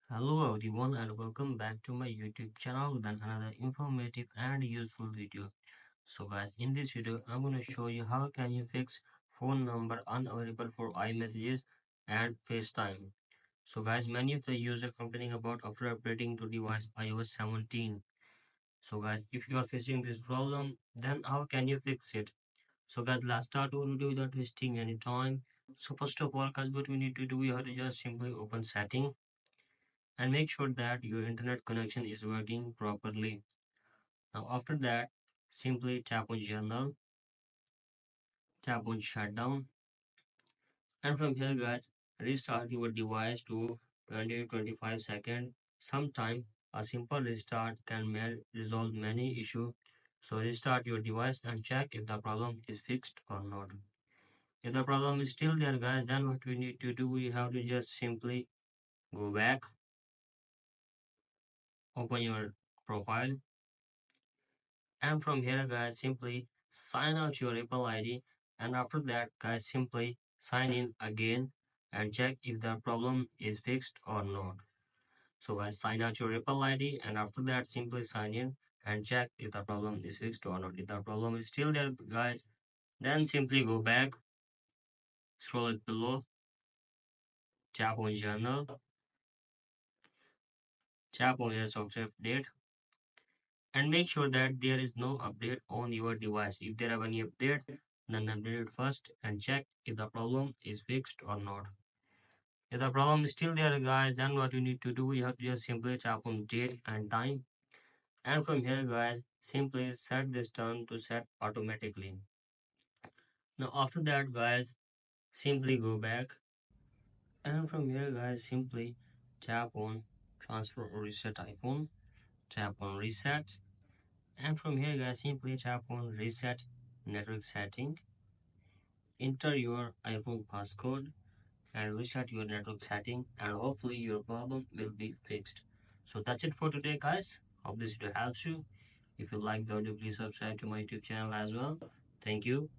Hello everyone and welcome back to my YouTube channel with another informative and useful video. So guys, in this video I'm going to show you how can you fix phone number unavailable for iMessages and FaceTime. So guys, many of the users complaining about after updating to device iOS 17. So guys, if you are facing this problem, then how can you fix it? So guys, let's start our video without wasting any time. So first of all guys, what we need to do, we have to just simply open setting and make sure that your internet connection is working properly. Now after that, simply tap on General, tap on Shutdown, and from here guys, restart your device to 20-25 seconds. Sometime a simple restart can resolve many issues. So restart your device and check if the problem is fixed or not. If the problem is still there guys, then what we need to do, we have to just simply go back, open your profile, and from here guys, simply sign out your Apple ID, and after that guys, simply sign in again and check if the problem is fixed or not. So guys, sign out your Apple ID, and after that simply sign in and check if the problem is fixed or not. If the problem is still there guys, then simply go back, scroll it below, tap on Journal, tap on your software update, and make sure that there is no update on your device. If there are any update, then update it first and check if the problem is fixed or not. If the problem is still there guys, then what you need to do, you have to just simply tap on date and time, and from here guys, simply set this turn to set automatically. Now after that guys, simply go back, and from here guys, simply tap on transfer or reset iPhone, tap on reset, and from here guys, simply tap on reset network setting, enter your iPhone passcode and reset your network setting, and hopefully your problem will be fixed. So that's it for today guys. Hope this video helps you. If you like the video, please subscribe to my YouTube channel as well. Thank you.